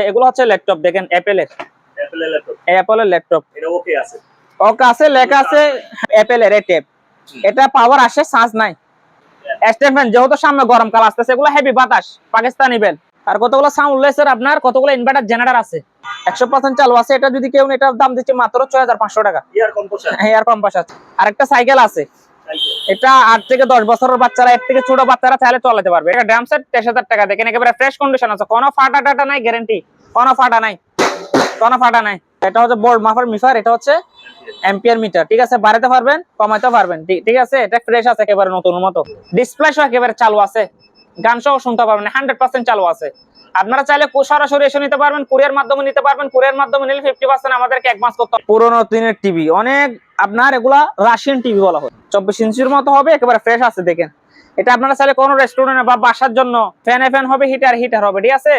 এগুলো হচ্ছে ল্যাপটপ, দেখেন অ্যাপেলের ল্যাপটপ। এটা ওকে আছে? ওকে আছে, লেখা আছে অ্যাপেলের ট্যাব। এটা পাওয়ার আসে, চার্জ নাই। স্টেটমেন্ট যেহেতু সামনে গরমকাল আসতেছে, এগুলো হেভি বাতাস, পাকিস্তানি বেল। আর কতগুলো সাউন্ড লেসের আপনার কতগুলো ইনভার্টার জেনারেটর আছে, 100% চালু আছে। এটা যদি কেউ এটার দাম দিচ্ছে মাত্র 6500 টাকা। Air compressor. আর একটা সাইকেল আছে, এটা 8 থেকে 10 বছরের বাচ্চারা, এর থেকে ছোট বাচ্চারা চাইলে চালাতে পারবে। এটা ড্রাম সেট 23000 টাকা। দেখেন একেবারে ফ্রেশ কন্ডিশন আছে, কোনো ফাটা টাটা নাই, গ্যারান্টি, কোনো ফাটা নাই। এটা হচ্ছে বোর্ড মাপার মিটার, এটা হচ্ছে অ্যাম্পিয়ার মিটার। ঠিক আছে, বাড়াতে পারবেন, কমাতে পারবেন। ঠিক আছে, এটা ফ্রেশ আছে, একেবারে নতুনের মতো। ডিসপ্লে সহ একেবারে চালু আছে, গান সহ শুনতে পারবেন, 100% চালু আছে। আপনারা চাইলে সরাসরি এসে নিতে পারবেন, কুরিয়ার মাধ্যমে নিতে পারবেন। কুরিয়ার মাধ্যমে নিলে 50% আমাদেরকে অ্যাডভান্স করতে হবে। পুরোনো দিনের টিভি, অনেক আপনার এগুলা রাশিয়ান টিভি বলা হয়, 24 ইঞ্চির মতো হবে, একেবারে ফ্রেশ আছে। দেখেন এটা আপনারা চাইলে কোনো রেস্টুরেন্টে বা বাসার জন্য ফ্যান হবে, হিটার হবে। ঠিক আছে,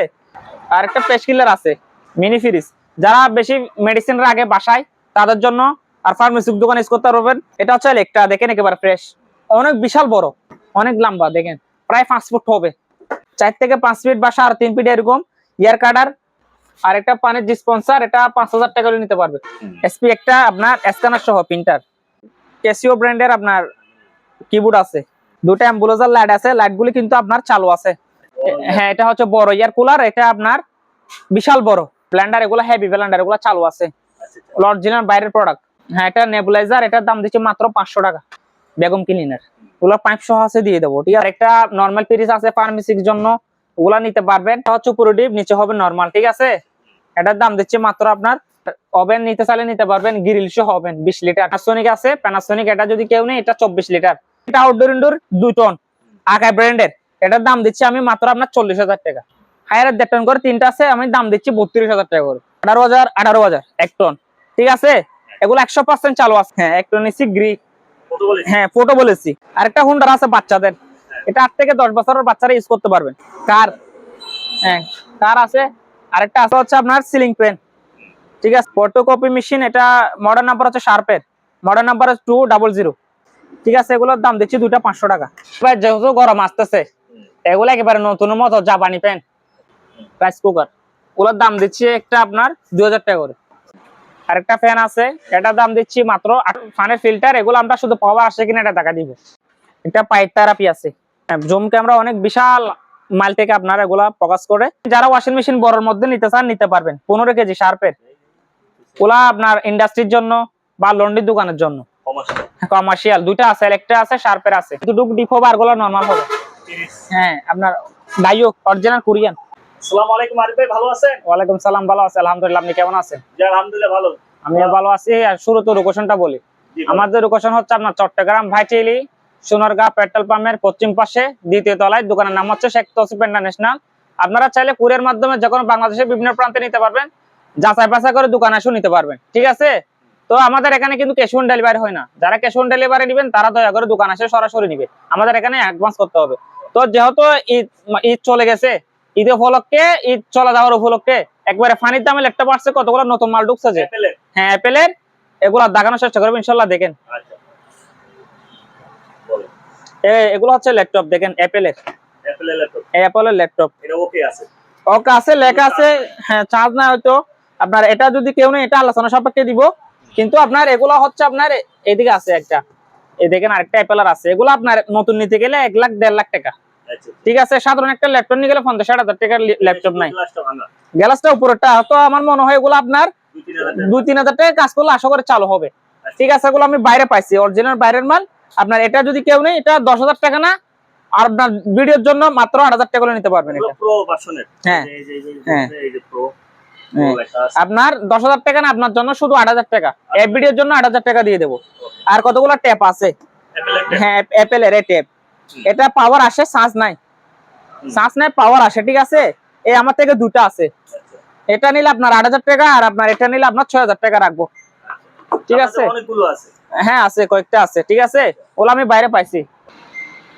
আর একটা পেস কিলার আছে, মিনি ফ্রিজ, যারা বেশি মেডিসিন আগে বাসায় তাদের জন্য, আর ফার্মেসির দোকানে ইউজ করতে পারবেন। এটা হচ্ছে একটা, দেখেন একেবারে ফ্রেশ, অনেক বিশাল বড়, অনেক লম্বা, দেখেন প্রায় 5 ফুট হবে, 4 থেকে 5 ফিট বা 3.5 ফিট এরকম। ইয়ার কাটার আর একটা পানির ডিসপেন্সার, এটা 5000 টাকা করে নিতে পারবে। এসপি একটা আপনার স্ক্যানার সহ প্রিন্টার। ক্যাসিও ব্র্যান্ডের আপনার কিবোর্ড আছে, দুটো অ্যাম্বুলেন্সের লাইট আছে, লাইটগুলি কিন্তু আপনার চালু আছে। হ্যাঁ, এটা হচ্ছে বড় ইয়ার কুলার, এটা আপনার বিশাল বড়। ব্লেন্ডার, এগুলো হেভি ব্লেন্ডার, এগুলো চালু আছে, অরিজিনাল বাইরের প্রোডাক্ট। হ্যাঁ, এটা নেবুলাইজার, এটার দাম দিচ্ছে মাত্র 500 টাকা। বেগম ক্লিনার, ওগুলো পাইপ সহ আছে, দিয়ে দেবো। ঠিক আছে, একটা নরমাল ফ্রিজ আছে ফার্মেসির জন্য, ওগুলা নিতে পারবেন। এটা হচ্ছে উপরে ডিপ, নিচে হবে নরমাল। ঠিক আছে, এটার দাম দিচ্ছে মাত্র আপনার, ওভেন নিতে চাইলে নিতে পারবেন, গ্রিল সহ ওভেন 20 লিটার। প্যানাসোনিক আছে, প্যানাসোনিক, এটা যদি কেউ নেই, এটা 24 লিটার। এটা আউটডোর ইনডোর 2 টন, আকাই ব্র্যান্ডের। এটার দাম দিচ্ছি আমি মাত্র আপনার 40,000 টাকা। হায়ার 1.5 টন করে 3টা আছে, আমি দাম দিচ্ছি 32,000 টাকা করে। 18,000 1 টন। ঠিক আছে, এগুলো 100% চালু আছে। হ্যাঁ, 1 টন নিচ্ছি গ্রিক। হ্যাঁ, ফটো বলেছি। আরেকটা হুন্ডার আছে বাচ্চাদের, এটা 8 থেকে 10 বছরের বাচ্চারা ইউজ করতে পারবেন। কার, হ্যাঁ কার আছে। আরেকটা আছে হচ্ছে আপনার সিলিং ফ্যান। ঠিক আছে, ফটোকপি মেশিন, এটা মডেল নাম্বার হচ্ছে শার্পের, মডেল নাম্বার 200। ঠিক আছে, এগুলোর দাম দিচ্ছি দুটা 500 টাকা। যেহেতু গরম আসতেছে, এগুলো একেবারে নতুনের মতো জাপানি ফ্যান, রাইস কুকার, ওগুলোর দাম দিচ্ছি একটা আপনার 2000 টাকা করে। আরেকটা ফ্যান আছে, এটার দাম দিচ্ছি মাত্র। ফ্যানের ফিল্টার, এগুলো আমরা শুধু পাওয়ার আসে কিনা এটা টাকা দিব। এটা পাইপ থেরাপি আছে, জুম ক্যামেরা, অনেক বিশাল মাইল থেকে আপনারা এগুলা ফোকাস করে। যারা ওয়াশিং মেশিন বড়র মধ্যে নিতে চান নিতে পারবেন, 15 কেজি শার্পের। ওগুলা আপনার ইন্ডাস্ট্রির জন্য বা লন্ড্রির দোকানের জন্য, কমার্শিয়াল। দুইটা আছে, একটা আছে শার্পের আছে, দুটো ডিপ হবে, আর গুলো নরমাল হবে। হ্যাঁ, আপনার ডাইও অরিজিনাল কোরিয়ান। আসসালামু আলাইকুম আরিফ ভাই, ভালো আছেন? ওয়ালাইকুম সালাম, ভালো আছি আলহামদুলিল্লাহ। আপনি কেমন আছেন? জি আলহামদুলিল্লাহ ভালো। আমিও ভালো আছি। আর শুরুতে লোকেশনটা বলি। আমাদের লোকেশন হচ্ছে আপনার চট্টগ্রাম ভাইচিলি সোনারগাঁ পেট্রোল পাম্পের পশ্চিম পাশে, দ্বিতীয় তলায়। দোকানের নাম হচ্ছে শেখ তৌসিফ ইন্টারন্যাশনাল। আপনারা চাইলে কুরিয়ার মাধ্যমে যে কোনো বাংলাদেশের বিভিন্ন প্রান্তে নিতে পারবেন, যাচাই বাছাই করে দোকানে এসে নিতে পারবেন। ঠিক আছে, তো আমাদের এখানে কিন্তু ক্যাশ অন ডেলিভারি হয় না। যারা ক্যাশ অন ডেলিভারি নেবেন তারা দয়া করে দোকানে এসে সরাসরি নিবে, আমাদের এখানে অ্যাডভান্স করতে হবে। তো যেহেতু ঈদ চলে গেছে, ঈদ উপলক্ষে, ঈদ চলে যাওয়ার উপলক্ষে একবারে ফানির দামে ল্যাপটপ আসছে, কতগুলো নতুন মাল ঢুকছে যে। হ্যাঁ, অ্যাপেলের, এগুলা দেখানোর চেষ্টা করবেন ইনশাল্লাহ। দেখেন এগুলো হচ্ছে ল্যাপটপ, দেখেন অ্যাপেলের ল্যাপটপ। ওকে আছে, লেখা আছে। হ্যাঁ, চার্জ না হয়তো আপনার, এটা যদি কেউ নেই, এটা আলোচনা সাপেক্ষে দিব। কিন্তু আপনার এগুলো হচ্ছে আপনার এদিকে আছে একটা, এই দেখেন আরেকটা অ্যাপেলার আছে। এগুলো আপনার নতুন নিতে গেলে 1 লাখ 1.5 লাখ টাকা। ঠিক আছে, সাধারণ একটা ল্যাপটপ নিয়ে গেলে 50,000 টাকার ল্যাপটপ নাই। গ্লাসটা উপরেরটা তো আমার মনে হয় এগুলো আপনার 2-3 হাজার টাকা কাজ করলে আশা করে চালু হবে। ঠিক আছে, এগুলো আমি বাইরে পাইছি, অরিজিনাল বাইরের মাল। আপনার এটা যদি কেউ নেই, এটা 10,000 টাকা না, আর আপনার ভিডিওর জন্য মাত্র 8,000 টাকা করে নিতে পারবেন। এটা হ্যাঁ, আপনার 10,000 টাকা না, আপনার জন্য শুধু 8,000 টাকা। এই ভিডিওর জন্য 8,000 টাকা দিয়ে দেবো। আর কতগুলো ট্যাপ আছে, হ্যাঁ অ্যাপেলের ট্যাপ। এটা পাওয়ার আসে, চার্জ নাই, পাওয়ার আসে। ঠিক আছে, এই আমার থেকে দুটো আছে। এটা নিলে আপনার 8,000 টাকা, আর আপনার এটা নিলে আপনার 6,000 টাকা রাখবো। ঠিক আছে, হ্যাঁ আছে, কয়েকটা আছে। ঠিক আছে, ওগুলো আমি বাইরে পাইছি।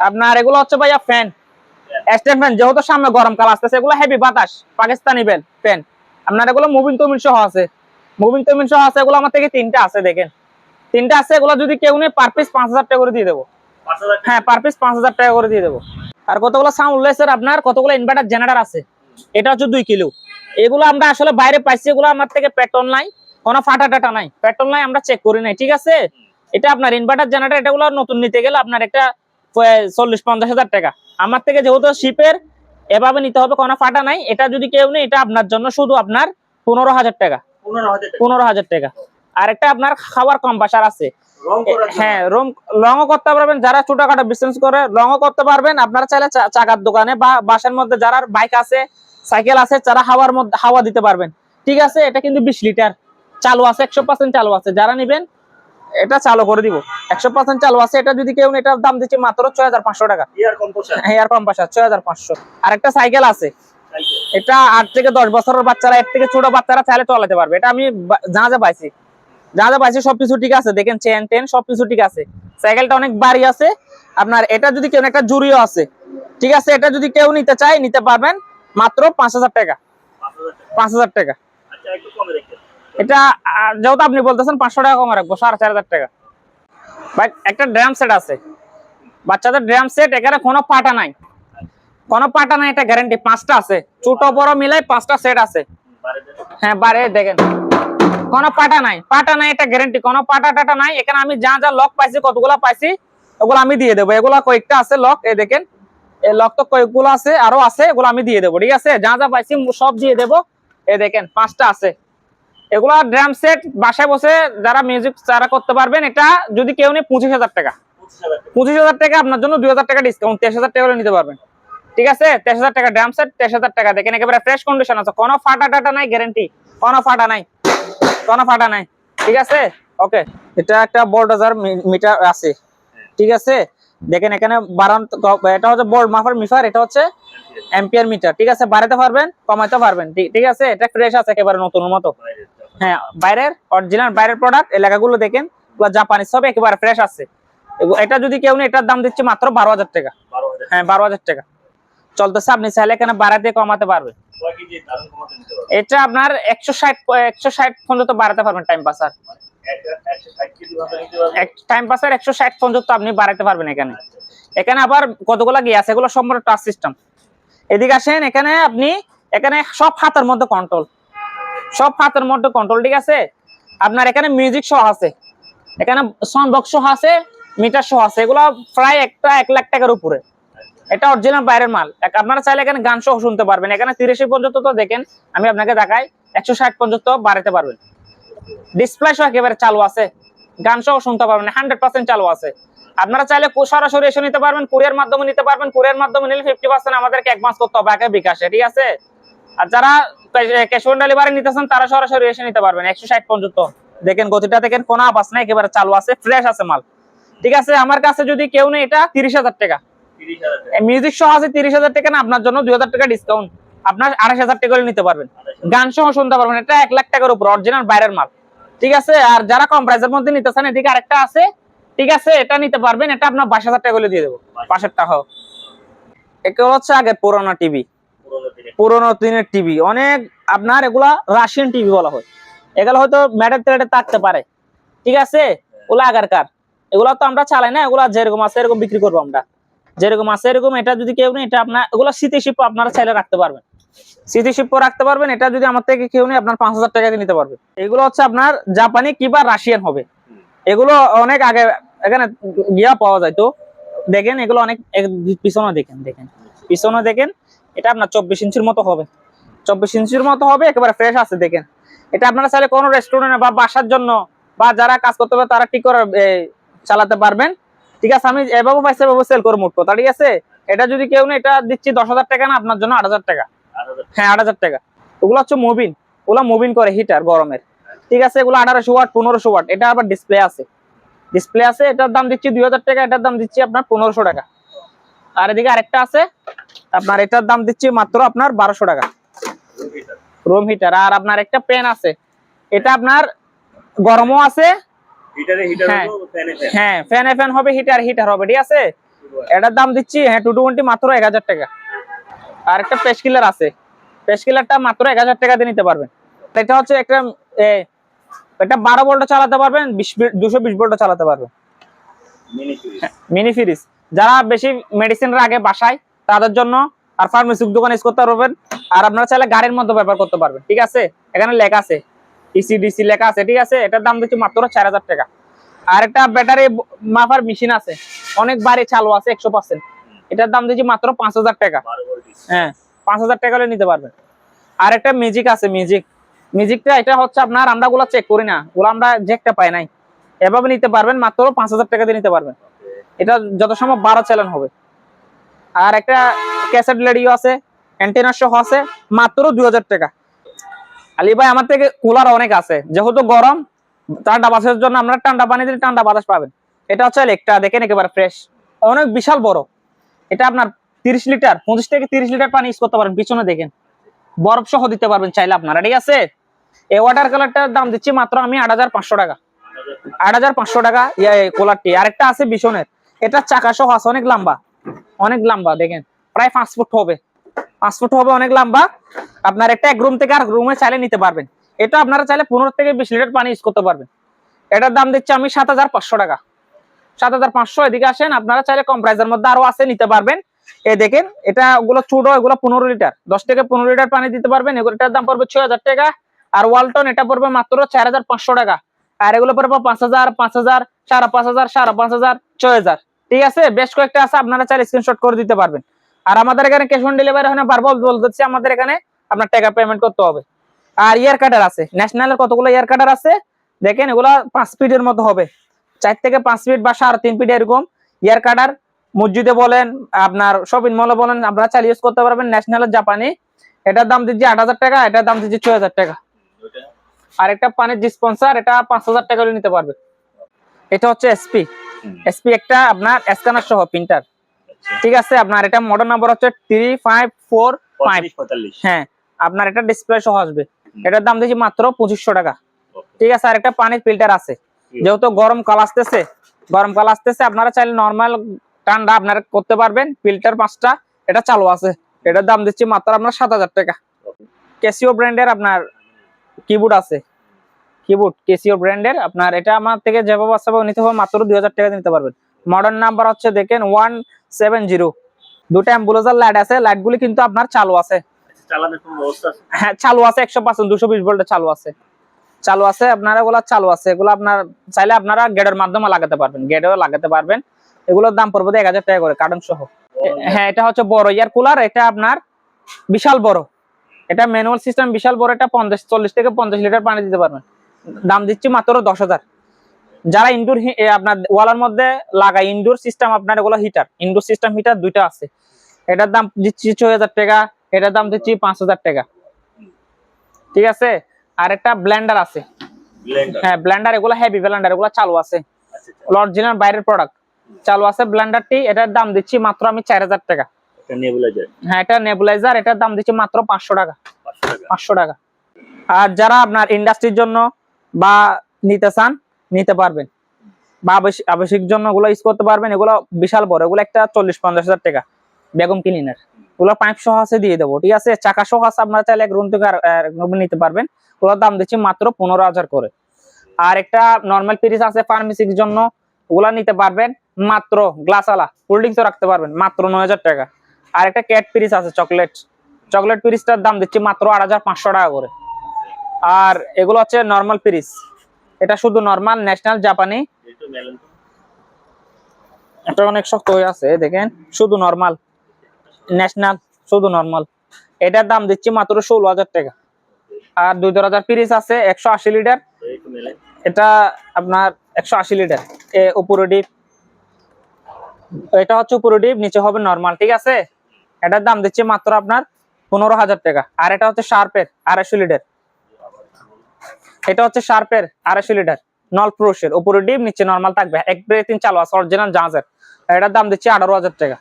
আপনার এগুলো হচ্ছে ভাইয়া ফ্যান, স্ট্যান্ড ফ্যান, যেহেতু সামনে গরমকাল আসতেছে, এগুলো হেভি বাতাস, পাকিস্তানি ফ্যান। আপনার এগুলো মুভিং তমিন সহ আছে, এগুলো আমার থেকে 3টা আছে। দেখেন 3টা আছে, এগুলো যদি কেউ নেই পার পিস 5,000 টাকা করে দিয়ে দেবো। হ্যাঁ, পার পিস 5,000 টাকা করে দিয়ে দেবো। আর কতগুলো সাউন্ড লেসের আপনার কতগুলো ইনভার্টার জেনারেটর আছে, এটা হচ্ছে 2 কিলো। এগুলো আমরা আসলে বাইরে পাইছি, এগুলো আমার থেকে পেট্রোল নাই, কোনো ফাটা টাটা নাই, পেট্রোল নাই, আমরা চেক করি নাই, ঠিক আছে। এটা আপনার ইনভার্টার জেনারেটর, এটাগুলো নতুন নিতে গেলে আপনার একটা 40-50 হাজার টাকা। আমার থেকে যেহেতু শিপের এভাবে নিতে হবে, কোনো ফাটা নাই। এটা যদি কেউ নেই, এটা আপনার জন্য শুধু আপনার 15,000 টাকা। 15,000 টাকা। আর একটা আপনার খাবার কম্প্রেসার আছে, হ্যাঁ রঙও করতে পারবেন, যারা ছোটখাটো বিজনেস করে রঙও করতে পারবেন। আপনারা চাইলে চাকার দোকানে বা বাসার মধ্যে যারা বাইক আছে, সাইকেল আছে, যারা হাওয়ার মধ্যে হাওয়া দিতে পারবেন, ঠিক আছে। এটা কিন্তু 20 লিটার চালু আছে, 100% চালু আছে। যারা নিবেন এটা চালু করে দিব, 100% চালু আছে। এটা যদি কেউ, এটার দাম দিচ্ছি মাত্র 6,500 টাকা। Air compressor 6,500। আর একটা সাইকেল আছে, এটা 8 থেকে 10 বছরের বাচ্চারা, এর থেকে ছোট বাচ্চারা চাইলে চালাতে পারবে। এটা আমি যা পাইছি সবকিছু ঠিক আছে, দেখেন চেন টেন সবকিছু ঠিক আছে। সাইকেলটা অনেক ভারী আছে আপনার। এটা যদি কেউ, একটা জুড়িও আছে, ঠিক আছে। এটা যদি কেউ নিতে চায় নিতে পারবেন মাত্র 5,000 টাকা। 5,000 টাকা। এটা যেহেতু আপনি বলতেছেন 500 টাকা কমে রাখবো, 4,500 টাকা। ভাই একটা ড্রাম সেট আছে, বাচ্চাদের ড্রাম সেট, এখানে কোনো পাটা নাই, কোনো পাটা নাই, এটা গ্যারান্টি। 5টা আছে, ছোট বড় মিলাই 5টা সেট আছে। হ্যাঁ বারে দেখেন, কোনো পাটা নাই, এটা গ্যারান্টি, কোনো পাটা টাটা নাই। এখানে আমি যা যা লক পাইছি, কতগুলা পাইছি, ওগুলো আমি দিয়ে দেবো। এগুলা কয়েকটা আছে লক, এই দেখেন, এই লক তো কয়েকগুলো আছে, আরো আছে, এগুলো আমি দিয়ে দেবো, ঠিক আছে। যা যা পাইছি সব দিয়ে দেবো। এই দেখেন 5টা আছে। এগুলা ড্রাম সেট, বাসায় বসে যারা মিউজিক যারা করতে পারবেন। এটা যদি কেউ নেই 25,000 টাকা। 25,000 টাকা আপনার জন্য 2,000 টাকা ডিসকাউন্ট, 23,000 টাকা নিতে পারবেন, ঠিক আছে। 23,000 টাকা ড্রাম সেট, 23,000 টাকা। দেখেন একেবারে ফ্রেশ কন্ডিশন আছে, কোনো ফাটা টাটা নাই, গ্যারান্টি, কোনো ফাটা নাই, ঠিক আছে। ওকে, এটা একটা বোল্ডোজার মিটার আছে, ঠিক আছে। দেখেন এখানে এটা হচ্ছে বোল্ট মাপার মিটার, এটা হচ্ছে অ্যাম্পিয়ার মিটার, ঠিক আছে। বাড়াতে পারবেন, কমাতে পারবেন, ঠিক আছে। এটা ফ্রেশ আছে, একেবারে নতুনের মতো। হ্যাঁ বাইরের অরিজিনাল, বাইরের প্রোডাক্ট। এলাকাগুলো দেখেন পুরো জাপানি, সব একেবারে ফ্রেশ আছে। এটা যদি কেউ নেই, এটার দাম দিচ্ছে মাত্র 12,000 টাকা। হ্যাঁ 12,000 টাকা চলতেছে। আপনি চাইলে এখানে বাড়াতে কমাতে পারবেন। এটা আপনার 160 পর্যন্ত বাড়াতে পারবেন, টাইম পাসার। টাইম পাসার 160 পর্যন্ত আপনি বাড়াতে পারবেন এখানে। এখানে আবার কতগুলা গিয়ে আছে, এগুলো সম্পূর্ণ টাচ সিস্টেম। এদিকে আসেন, এখানে সব হাতের মধ্যে কন্ট্রোল, ঠিক আছে। আপনার এখানে মিউজিক সহ আছে, এখানে সাউন্ড বক্স সহ আছে, মিটার সহ আছে। এগুলো প্রায় একটা 1 লাখ টাকার উপরে। এটা অরিজিনাল বাইরের মাল। আপনারা চাইলে এখানে গান সহ শুনতে পারবেন। এখানে 30 পর্যন্ত তো দেখেন, আমি আপনাকে দেখাই, 160 পর্যন্ত বাড়াতে পারবেন। ডিসপ্লে সহ একেবারে চালু আছে, গান সহ শুনতে পারবেন, 100% চালু আছে। আপনারা চাইলে সরাসরি এসে নিতে পারবেন, কুরিয়ার মাধ্যমে নিতে পারবেন। কুরিয়ার মাধ্যমে নিলে 50% আমাদেরকে অ্যাডভান্স করতে হবে আগে বিকাশে, ঠিক আছে। আর যারা ক্যাশ অন ডেলিভারি নিতেছেন, তারা সরাসরি এসে নিতে পারবেন। 160 পর্যন্ত দেখেন, গতিটা দেখেন, কোনো আওয়াজ নাই, একেবারে চালু আছে, ফ্রেশ আছে মাল, ঠিক আছে। আমার কাছে যদি কেউ নেই, এটা 30,000 টাকা। মিউজিক সহ আছে 30,000 টাকা না, আপনার জন্য 2,000 টাকা ডিসকাউন্ট, আপনার 28,000 টাকা নিতে পারবেন। গান সহ শুনতে পারবেন। এটা 1 লাখ টাকার উপর, অরিজিনাল বাইরের মাল, ঠিক আছে। আর যারা কম প্রাইসের মধ্যে নিতেছেন, এদিকে আরেকটা আছে, ঠিক আছে, এটা নিতে পারবেন। এটা আপনার 22,000 টাকা দিয়ে দেবো, 65 টাকা। এটা হচ্ছে আগে পুরোনো টিভি, পুরোনো দিনের টিভি, অনেক আপনার এগুলা রাশিয়ান টিভি বলা হয়। এগুলো হয়তো ম্যাটের তেড়ে থাকতে পারে, ঠিক আছে। ওগুলো আগেরকার, এগুলো তো আমরা চালাই না। এগুলা যেরকম আছে এরকম বিক্রি করবো আমরা, যেরকম আছে এরকম। এটা যদি কেউ নেই, এটা আপনার এগুলো স্মৃতিশিল্প, আপনারা চাইলে রাখতে পারবেন, স্মৃতিশিল্প রাখতে পারবেন। এটা যদি আমার থেকে কেউ নেই, আপনার 5,000 টাকা দিয়ে নিতে পারবে। এগুলো হচ্ছে আপনার জাপানি কিংবা রাশিয়ান হবে। এগুলো অনেক আগে এখানে গিয়া পাওয়া যায়। তো দেখেন এগুলো অনেক, পিছনে দেখেন, এটা আপনার 24 ইঞ্চির মতো হবে, 24 ইঞ্চির মতো হবে, একেবারে ফ্রেশ আছে। দেখেন এটা আপনারা চাইলে কোনো রেস্টুরেন্টে বা বাসার জন্য বা যারা কাজ করতে পারে, তারা ঠিক করে চালাতে পারবেন, ঠিক আছে। আমি এভাবে পাইছি, এভাবে সেল করে মোট কথা, ঠিক আছে। এটা যদি কেউ নেই, এটা দিচ্ছি 10,000 টাকা না, আপনার জন্য 8,000 টাকা। হ্যাঁ 8,000 টাকা। ওগুলো হচ্ছে মুভিং, ওগুলো মুভিং করে হিটার গরমের, ঠিক আছে। এগুলো 1800 ওয়াট 1500 ওয়াট। এটা আবার ডিসপ্লে আছে, এটার দাম দিচ্ছি 2,000 টাকা, এটার দাম দিচ্ছি আপনার 1500 টাকা। আর এদিকে আরেকটা আছে আপনার, এটার দাম দিচ্ছি মাত্র আপনার 1200 টাকা, রুম হিটার। আর আপনার একটা প্যান আছে, এটা আপনার গরমও আছে, হ্যাঁ ফ্যান হবে, হিটার হবে, ঠিক আছে। এটার দাম দিচ্ছি 220 মাত্র 1,000 টাকা। আর একটা পেস্ট কিলার আছে, পেস্ট কিলারটা মাত্র 1,000 টাকা দিয়ে নিতে পারবেন। এটা হচ্ছে একটা এটা 12 ভোল্ট চালাতে পারবেন, 220 ভোল্ট চালাতে পারবেন, মিনি ফ্রিজ। যারা বেশি মেডিসিন রাখে বাসায়, তাদের জন্য আর ফার্মেসির দোকানে ইউজ করতে পারবেন। আর আপনারা চাইলে গাড়ির মধ্যে ব্যবহার করতে পারবেন, ঠিক আছে। এখানে লেখা আছে ইসিডিসি লেখা আছে, ঠিক আছে। এটার দাম দিচ্ছি মাত্র 4000 টাকা। আর একটা ব্যাটারি মাপার মেশিন আছে, অনেক বাড়ি চালু আছে 100%, এটার দাম দিচ্ছি মাত্র 5000 টাকা। হ্যাঁ, 5000 টাকা হলে নিতে পারবেন। আর একটা ম্যাজিক আছে, ম্যাজিকটা এটা হচ্ছে আপনার, আমরা গুলা চেক করি না, ওগুলো আমরা জ্যাকটা পাই নাই, এভাবে নিতে পারবেন মাত্র 5000 টাকা দিয়ে নিতে পারবেন। এটা যত সম্ভব 12 চ্যানেল হবে। আর একটা ক্যাসেট রেডিও আছে, অ্যান্টেনা সহ আছে, মাত্র 2000 টাকা। আলী ভাই আমার থেকে কুলার অনেক আছে, যেহেতু গরম, ঠান্ডা বাতাসের জন্য আমরা ঠান্ডা পানি দিলে ঠান্ডা বাতাস পাবেন। এটা হচ্ছে একটা, দেখেন একেবারে ফ্রেশ, অনেক বিশাল বড়। এটা আপনার 30 লিটার 25 থেকে 30 লিটার পানি ইউজ করতে পারেন। পিছনে দেখেন বরফ সহ দিতে পারবেন চাইলে আপনারা, ঠিক আছে। এই ওয়াটার কালারটার দাম দিচ্ছি মাত্র আমি 8500 টাকা। 8500 টাকা কুলারটি। আরেকটা আছে বিশনের, এটা চাকা সহ আছে, অনেক লম্বা, অনেক লম্বা, দেখেন প্রায় 5 ফুট হবে, 5 ফুট হবে, অনেক লম্বা। আপনার একটা এক রুম থেকে আর রুমে চাইলে নিতে পারবেন। এটা আপনারা চাইলে 15 থেকে 20 লিটার পানি ইউজ করতে পারবেন। এটার দাম দিচ্ছি আমি 7500 টাকা। 7500। এদিকে আসেন, আপনারা চাইলে কম প্রাইসের মধ্যে আরো আছে, নিতে পারবেন। এই দেখেন, এটা ওগুলো ছোট, এগুলো 15 লিটার, 10 থেকে 15 লিটার পানি দিতে পারবেন। এটার দাম পড়বে 6000 টাকা। আর ওয়ালটন এটা পড়বে মাত্র 4500 টাকা। আর এগুলো পড়বে 5000, 5000, 5500, 5500, 6000, ঠিক আছে। বেশ কয়েকটা আছে, আপনারা চাইলে স্ক্রিনশট করে দিতে পারবেন। আর আমাদের এখানে ক্যাশ অন ডেলিভারি হয় না, বারবার বলতেছি, আমাদের এখানে আপনার টাকা পেমেন্ট করতে হবে। আর ইয়ার কাটার আছে, ন্যাশনালের কতগুলো ইয়ার কাটার আছে, দেখেন এগুলো 5 ফিটের মতো হবে, 4 থেকে 5 ফিট বা 3.5 ফিট এরকম ইয়ার কাটার। মসজিদে বলেন, আপনার শপিং মলে বলেন, আপনারা চাইলে ইউজ করতে পারবেন। ন্যাশনালের জাপানি, এটার দাম দিচ্ছি 8000 টাকা, এটার দাম দিচ্ছি 6000 টাকা। আর একটা পানির ডিসপেন্সার, এটা 5000 টাকা হলে নিতে পারবে। এটা হচ্ছে এসপি একটা আপনার স্ক্যানার সহ প্রিন্টার, ঠিক আছে। আপনার এটা মডেল নাম্বার হচ্ছে 3545। হ্যাঁ, আপনার এটা ডিসপ্লে সহ আসবে। এটার দাম দিচ্ছি মাত্র 2500 টাকা, ঠিক আছে। আর একটা পানির ফিল্টার আছে, যেহেতু গরমকাল আসতেছে, আপনারা চাইলে নরমাল ঠান্ডা আপনারা করতে পারবেন। ফিল্টার 5টা, এটা চালু আছে। এটার দাম দিচ্ছি মাত্র আপনার 7000 টাকা। ক্যাসিও ব্র্যান্ডের আপনার কিবোর্ড আছে, ক্যাসিও ব্র্যান্ডের, আপনার এটা আমার থেকে যেভাবে আছে নিতে হবে মাত্র 2000 টাকা নিতে পারবেন। মডেল নাম্বার হচ্ছে দেখেন 170। দুটো অ্যাম্বুলেন্সের লাইট আছে, লাইটগুলি কিন্তু আপনার চালু আছে। হ্যাঁ, চালু আছে 100%, 220 ভোল্টে চালু আছে, আপনারা এগুলো চালু আছে। এগুলো আপনার চাইলে আপনারা গেটের মাধ্যমে লাগাতে পারবেন। এগুলোর দাম পড়বে 1000 টাকা করে, কার্টন সহ। হ্যাঁ, এটা হচ্ছে বড় ইয়ার কুলার, এটা আপনার বিশাল বড়, এটা ম্যানুয়াল সিস্টেম, বিশাল বড়। এটা 40 থেকে 50 লিটার পানি দিতে পারবেন। দাম দিচ্ছি মাত্র 10000। যারা ইনডোর আপনার ওয়ালের মধ্যে লাগায় ইনডোর সিস্টেম, আপনার এগুলো হিটার, ইনডোর সিস্টেম হিটার দুইটা আছে। এটার দাম দিচ্ছি 6000 টাকা, এটার দাম দিচ্ছি 5000 টাকা, ঠিক আছে। আর একটা ব্লেন্ডার আছে, হ্যাঁ ব্লেন্ডার, এগুলো হেভি ব্লেন্ডার, এগুলো চালু আছে, অরিজিনাল বাইরের প্রোডাক্ট, চালু আছে ব্লেন্ডারটি। এটার দাম দিচ্ছি মাত্র আমি 4000 টাকা। হ্যাঁ, এটা নেবুলাইজার, এটার দাম দিচ্ছি মাত্র 500 টাকা। 500 টাকা। আর যারা আপনার ইন্ডাস্ট্রির জন্য বা নিতে চান, নিতে পারবেন, বা আবশ্যিক জন্য এগুলো ইউজ করতে পারবেন। এগুলো বিশাল বড়, এগুলো একটা 40-50 টাকা বেগম ক্লিনার, ওগুলো পাইপ সহ আছে, দিয়ে দেবো, ঠিক আছে। চাকা সহ আছে, আপনারা চাইলে এক রুম থেকে আর নিতে পারবেন। ওগুলোর দাম দিচ্ছি মাত্র 15000 করে। আর একটা নর্মাল ফ্রিজ আছে ফার্মেসির জন্য, ওগুলা নিতে পারবেন মাত্র, গ্লাসওয়ালা কোল্ড ড্রিঙ্কসও রাখতে পারবেন, মাত্র 9000 টাকা। আর একটা ক্যাট ফ্রিজ আছে, চকলেট ফ্রিজটার দাম দিচ্ছি মাত্র 8500 টাকা করে। আর এগুলো হচ্ছে নর্মাল ফ্রিজ, এটা শুধু নর্মাল, ন্যাশনাল জাপানি, এটা অনেক শক্ত হয়ে আছে, দেখেন, শুধু নর্মাল ন্যাশনাল, শুধু নর্মাল। এটার দাম দিচ্ছি মাত্র 16000 টাকা। আর 2 দরজার ফ্রিজ আছে 180 লিটার, এটা আপনার 180 লিটার। উপরে ডিপ, এটা হচ্ছে উপরে ডিপ, নিচে হবে নর্মাল, ঠিক আছে। এটার দাম দিচ্ছি মাত্র আপনার 15000 টাকা। আর এটা হচ্ছে শার্পের 250 লিটার, এটা হচ্ছে শার্পের 250 লিটার, নল প্রোশের, উপরে ডিপ, নিচে নর্মাল থাকবে, এক ব্রেথিং চালু আছে, অরিজিনাল জাহাজের। এটার দাম দিচ্ছি 18000 টাকা।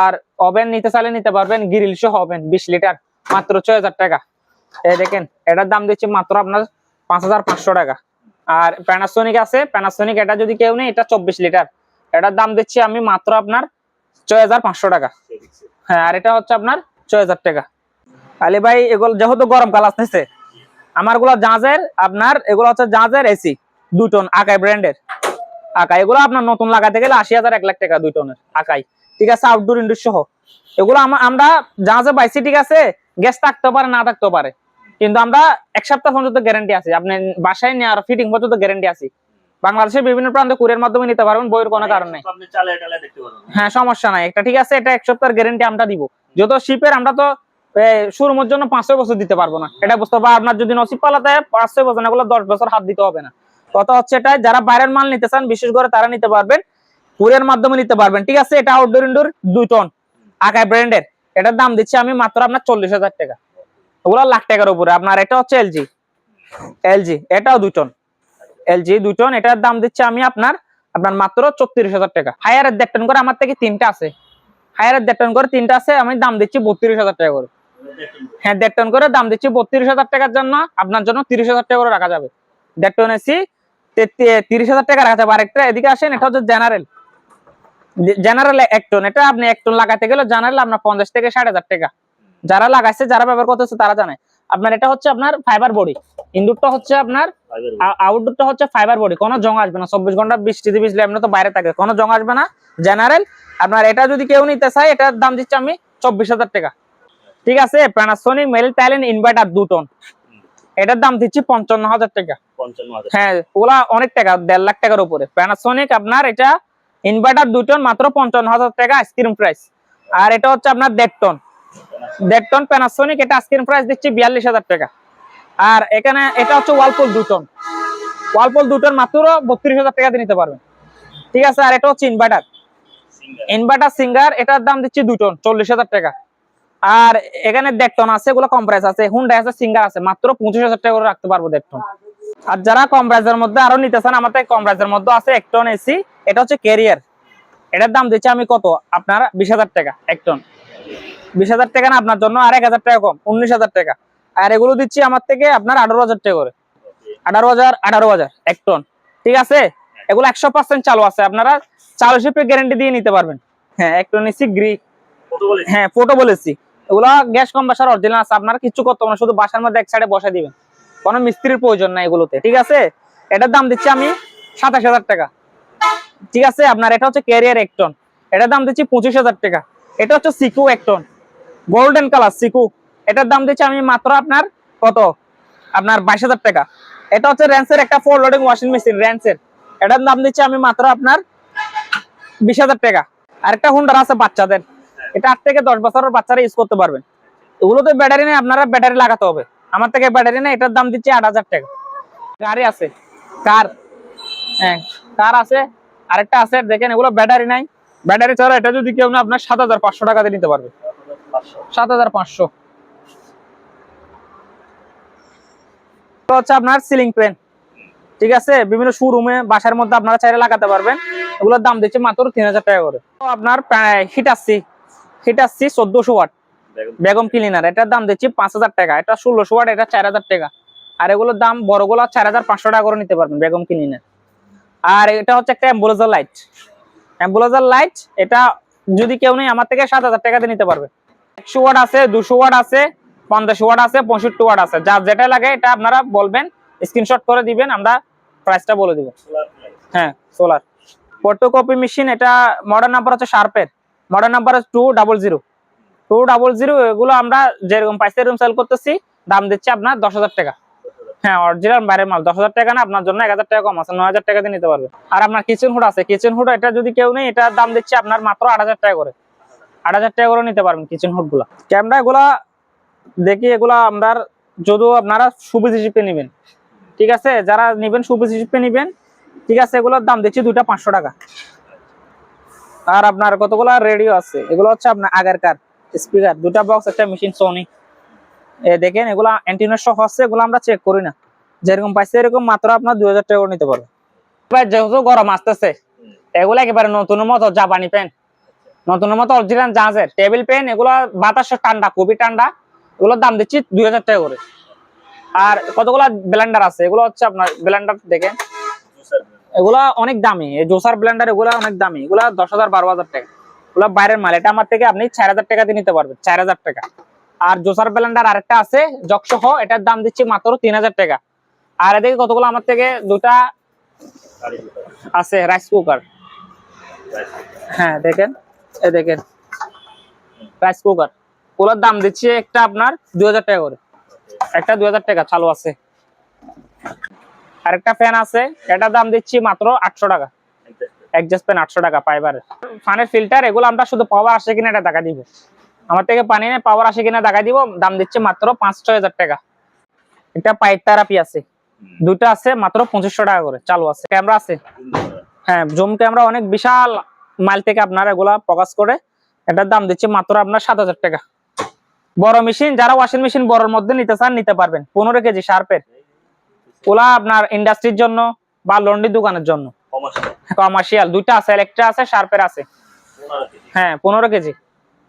আর ওভেন নিতে চাইলে নিতে পারবেন, গ্রিল সহ ওভেন 20 লিটার, মাত্র 6000 টাকা। এই দেখেন, এটার দাম দিচ্ছি মাত্র আপনার 5500 টাকা। আর প্যানাসোনিক আছে, প্যানাসোনিক, এটা যদি কেউ নেই, এটা 24 লিটার, এটার দাম দিচ্ছি আমি মাত্র আপনার 6500 টাকা। হ্যাঁ, আর এটা হচ্ছে আপনার 6000 টাকা। আলী ভাই, এগুলো যেহেতু গরমকাল আসতেছে, আমার গুলো জাহাজের, আপনার এগুলো হচ্ছে জাহাজের এসি 2 টন, আকাই ব্র্যান্ডের, আকাই। এগুলো আপনার নতুন লাগাতে গেলে 80000, 1 লাখ টাকা 2 টনের আকাই। ঠিক আছে, আউটডোর ইনডোর সহ। এগুলো আমরা জাহাজে পাইছি, ঠিক আছে, গ্যাস থাকতে পারে না থাকতে পারে, কিন্তু আমরা 1 সপ্তাহ পর্যন্ত গ্যারান্টি আছে, আপনি বাসায় নেওয়ার ফিটিং পর্যন্ত গ্যারান্টি আছে। বাংলাদেশের বিভিন্ন প্রান্তে কুরিয়ার মাধ্যমে নিতে পারবেন, বইয়ের কোনো কারণ নেই। আপনি চালে টালে দেখতে পারবেন। হ্যাঁ, সমস্যা নাই, এটা ঠিক আছে, এটা 1 সপ্তাহের গ্যারান্টি আমরা দিব। যত শিপের আমরা তো শোরুমের জন্য 5-6 বছর দিতে পারবো না, এটা বুঝতে পারবো। আপনার যদি নসিব পালাতে 5-6 বছর, এগুলো 10 বছর হাত দিতে হবে না। কথা হচ্ছে এটা, যারা বাইরের মাল নিতে চান বিশেষ করে তারা নিতে পারবেন, কুরিয়ার মাধ্যমে নিতে পারবেন, ঠিক আছে। এটা আউটডোর ইনডোর 2 টন আকাই ব্র্যান্ডের, এটার দাম দিচ্ছি আমি মাত্র আপনার 40,000 টাকা। ওগুলো লাখ টাকার উপরে। আপনার এটা হচ্ছে এলজি, এটাও 2 টন, এলজি 2 টন, এটার দাম দিচ্ছি আমি আপনার মাত্র 34,000 টাকা। হায়ারের 1.5 টন করে আমার থেকে 3টা আছে, হায়ারের 1.5 টন করে 3টা আছে, আমি দাম দিচ্ছি 32,000 টাকা করে। হ্যাঁ, 1.5 টন করে দাম দিচ্ছি 32,000 টাকার জন্য, আপনার জন্য 30,000 টাকা করে রাখা যাবে। 1.5 টন এসি 30,000 টাকা রাখা যাবে। আরেকটা এদিকে আসেন, এটা হচ্ছে জেনারেল 1 টন, এটা আপনি 1 টন লাগাতে গেলে জেনারেল আপনার 50 থেকে 60,000 টাকা। যারা লাগাইছে, যারা ব্যবহার করতেছে তারা জানে। আপনার এটা হচ্ছে আপনার ফাইবার বডি, ইনডোরটা হচ্ছে আপনার, আউটডোরটা হচ্ছে ফাইবার বডি, কোনো জং আসবে না। 24 ঘন্টা বৃষ্টি ভিজলে এমনি তো বাইরে থাকে, কোনো জং আসবে না। জেনারেল আপনার এটা যদি কেউ নিতে চায়, এটার দাম দিচ্ছি আমি 24,000 টাকা, ঠিক আছে। প্যানাসোনিক মেরিল টাইলেন ইনভার্টার 2 টন, এটার দাম দিচ্ছি 55,000 টাকা। 55,000। হ্যাঁ, ওগুলা অনেক টাকা, 1.5 লাখ টাকার উপরে। প্যানাসোনিক আপনার এটা ইনভার্টার 2 টন মাত্র 55,000 টাকা আইসক্রিম প্রাইস। আর এটা হচ্ছে আপনার 1.5 টন প্যানাসোনিক, এটা আইসক্রিম প্রাইস দিচ্ছি 42,000 টাকা। আর এখানে এটা হচ্ছে ওয়ালপুল 2 টন, ওয়ালপুল 2 টন মাত্র 32,000 টাকা দিয়ে নিতে পারবেন, ঠিক আছে। আর এটা হচ্ছে ইনভার্টার সিঙ্গার, এটার দাম দিচ্ছি 2 টন 40,000 টাকা। আর এখানে 1.5 টন আছে, এগুলো কম প্রাইস আছে, হুন্ডা আছে, সিঙ্গার আছে, মাত্র 25,000 টাকা করে রাখতে পারবো 1.5 টন। আর যারা কম প্রাইসের মধ্যে আরো নিতে চান, আমার থেকে কম প্রাইসের মধ্যে আছে 1 টন এসি, এটা হচ্ছে ক্যারিয়ার, এটার দাম দিচ্ছি আমি কত আপনার 20,000 টাকা 1 টন। 20,000 টাকা না আপনার জন্য, আর 1,000 টাকা কম, 19,000 টাকা। আর এগুলো দিচ্ছি আমার থেকে আপনার 18,000 টাকা করে, 18,000 1 টন, ঠিক আছে। এগুলো 100% চালু আছে, আপনারা চালু শিপে গ্যারান্টি দিয়ে নিতে পারবেন। হ্যাঁ, 1 টন এসি গ্রি, হ্যাঁ ফটো বলেছি, এগুলো গ্যাস কম্প্রেসর অরিজিনাল আছে, আপনারা কিছু করতে হবে না, শুধু বাসার মধ্যে এক সাইডে বসে দিবেন, কোনো মিস্ত্রির প্রয়োজন নাই এগুলোতে, ঠিক আছে। এটার দাম দিচ্ছি আমি 27,000 টাকা, ঠিক আছে। আপনার এটা হচ্ছে ক্যারিয়ার 1 টন, এটার দাম দিচ্ছি 25,000 টাকা। এটা হচ্ছে সিকু 1 টন গোল্ডেন কালার সিকু, এটার দাম দিচ্ছি আমি মাত্র আপনার কত 22,000 টাকা। এটা হচ্ছে রেন্সের একটা 4 লোডিং ওয়াশিং মেশিন রেন্সের, এটার দাম দিচ্ছি আমি মাত্র আপনার 20,000 টাকা। আরেকটা হুন্ডার আছে বাচ্চাদের, এটা 8 থেকে 10 বছরের বাচ্চারা ইউজ করতে পারবেন। এগুলোতে ব্যাটারি নেই, আপনারা ব্যাটারি লাগাতে হবে, আমার থেকে ব্যাটারি নেই, এটার দাম দিচ্ছি 8,000 টাকা। গাড়ি আছে, হ্যাঁ কার আছে, আরেকটা আছে দেখেন, এগুলো ব্যাটারি নাই, ব্যাটারি ছাড়া এটা যদি কেউ না আপনার 7,500 টাকা দিয়ে নিতে পারবে, 7,500। হচ্ছে আপনার সিলিং ফ্যান, ঠিক আছে, বিভিন্ন শোরুমে বাসার মধ্যে আপনারা চাইলে লাগাতে পারবেন, এগুলোর দাম দিচ্ছে মাত্র 3,000 টাকা করে। তো আপনার হিটাসি 1400 ওয়াট বেগম ক্লিনার, এটার দাম দিচ্ছি 5,000 টাকা, এটা 1600 ওয়াট, এটা 4,000 টাকা। আর এগুলোর দাম বড়গুলো 4,500 টাকা করে নিতে পারবেন বেগম ক্লিনার। আর এটা হচ্ছে একটা অ্যাম্বুলেজার লাইট, এটা যদি কেউ নেই আমার থেকে 7,000 টাকা দিয়ে নিতে পারবে। 100 ওয়াট আছে, 200 ওয়াট আছে, 50 ওয়াট আছে, 65 ওয়াট আছে, যার যেটা লাগে এটা আপনারা বলবেন, স্ক্রিনশট করে দিবেন, আমরা প্রাইসটা বলে দিব। হ্যাঁ, সোলার ফটোকপি মেশিন, এটা মডেল নাম্বার হচ্ছে শার্পের, মডেল নাম্বার 200, এগুলো আমরা যেরকম পাইছে এরকম সেল করতেছি, দাম দিচ্ছে আপনার 10,000 টাকা। হ্যাঁ, অরিজিনাল বাইরের মাল, 10,000 টাকা না, আপনার জন্য 1,000 টাকা কম আছে, 9,000 টাকা দিয়ে নিতে পারবে। আর আপনার কিচেন হুড আছে, কিচেন হুড এটা যদি কেউ নেই, এটার দাম দিচ্ছে আপনার মাত্র 8,000 টাকা করে, 8,000 টাকা করে নিতে পারবেন কিচেন হুড গুলা। ক্যামেরা এগুলা দেখি, এগুলা আপনার যদিও আপনারা সুবিধা হিসেবে নেবেন, ঠিক আছে, যারা নেবেন সুবিধা হিসেবে নেবেন, ঠিক আছে। এগুলোর দাম দিচ্ছি 2টা 500 টাকা। আর আপনার কতগুলা রেডিও আছে, এগুলো হচ্ছে আপনার আগেরকার স্পিকার, 2টা বক্স, একটা মেশিন সোনি, দেখেন এগুলা অ্যান্টিনা সহ আছে, এগুলো আমরা চেক করি না, যেরকম পাইছে এরকম মাত্র আপনার 2,000 টাকা করে নিতে পারবে। যেহেতু গরম আসতেছে, এগুলো একেবারে নতুনের মতো জাপানি পেন, নতুনের মতো অরিজিনাল জাহাজের টেবিল পেন, এগুলো বাতাসে ঠান্ডা, খুবই ঠান্ডা, এগুলোর দাম দিচ্ছি 2,000 টাকা করে। আর কতগুলা ব্লেন্ডার আছে, এগুলো হচ্ছে আপনার ব্লেন্ডার দেখেন, এগুলা অনেক দামি, এই জুসার ব্লেন্ডার এগুলা অনেক দামি, এগুলা 10,000 12,000 টাকা, এগুলা বাইরের মাল, এটা আমার থেকে আপনি 4,000 টাকা দিয়ে নিতে পারবেন, 4,000 টাকা। আর জুসার ব্লেন্ডার আরেকটা আছে জগ সহ, এটার দাম দিচ্ছি মাত্র 3,000 টাকা। আর এদিকে কতগুলো আমার থেকে 2টা আছে রাইস কুকার, হ্যাঁ দেখেন এই দেখেন রাইস কুকার, ওগুলোর দাম দিচ্ছি একটা আপনার 2000 টাকা করে, একটা 2000 টাকা চালু আছে। আরেকটা ফ্যান আছে, এটার দাম দিচ্ছি মাত্র 800 টাকা, এডজাস্ট ফ্যান 800 টাকা পাইবারের। ফানের ফিল্টার এগুলো আমরা শুধু পাওয়ার আসে কিনা এটা দেখা দিব, আমার থেকে পানি নেই, পাওয়ার আসে কিনা দেখা দিব, দাম দিচ্ছে মাত্র 5-6 টাকা। এটা পাইপ থেরাপি আছে, দুটো আছে মাত্র 2500 টাকা করে চালু আছে। ক্যামেরা আছে, হ্যাঁ জুম ক্যামেরা অনেক বিশাল মাইল থেকে আপনারা এগুলা ফোকাস করে, এটার দাম দিচ্ছে মাত্র আপনার 7000 টাকা। বড় মেশিন, যারা ওয়াশিং মেশিন বড়র মধ্যে নিতে চান নিতে পারবেন, 15 কেজি শার্পের, ওলা আপনার ইন্ডাস্ট্রির জন্য বা লন্ড্রি দোকানের জন্য, কমার্শিয়াল দুইটা আছে, ইলেকট্রা আছে, শার্পের আছে। হ্যাঁ 15 কেজি,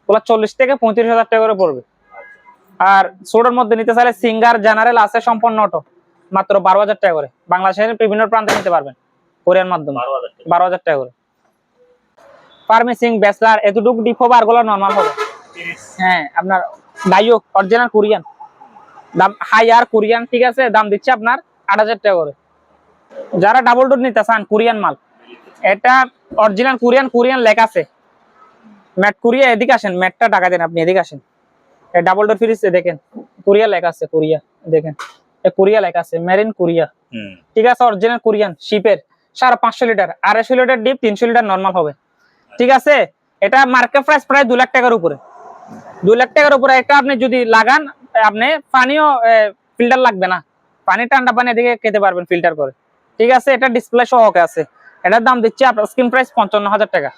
ওলা 40 থেকে 35,000 টাকা করে পড়বে। আর ছোটর মধ্যে নিতে চাইলে সিঙ্গার জেনারেল আছে সম্পূর্ণ অটো, মাত্র 12,000 টাকা করে, বাংলাদেশের বিভিন্ন প্রান্তে নিতে পারবেন কোরিয়ার মাধ্যমে, 12,000 টাকা করে। ফার্মেসিং ব্যাচলার এতটুকু ডিপ হবে, আর গুলো নরমাল হবে। হ্যাঁ আপনার ডাইওক অরিজিনাল কোরিয়ান, দাম হাই আর কোরিয়ান, ঠিক আছে, দাম দিচ্ছে আপনার 8,000 টাকা করে। যারা ডাবল ডোর নিতে চান কোরিয়ান মাল, এটা অরিজিনাল কোরিয়ান, কোরিয়ান লেখা আছে, ম্যাট কোরিয়া, এদিকে আসেন, ম্যাটটা টাকা দেন আপনি, এদিকে আসেন। এই ডাবল ডোর ফ্রিজ দেখেন, কোরিয়া লেখা আছে, কোরিয়া দেখেন, এই কোরিয়া লেখা আছে, মেরিন কোরিয়া, ঠিক আছে, অরিজিনাল কোরিয়ান, শিপের 550 litre, 250 litre dip, 300 litre normal হবে, ঠিক আছে। এটা মার্কেট প্রাইস প্রায় 2 লাখ টাকার উপরে, 2 লাখ টাকার উপরে। এটা আপনি যদি লাগান, আপনি পানিও ফিল্টার লাগবে না, পানি ঠান্ডা পানি এদিকে খেতে পারবেন ফিল্টার করে, ঠিক আছে। এটা ডিসপ্লে সহকে আছে, এটার দাম দিচ্ছি আপনার স্ক্রিন প্রাইস 55,000 টাকা,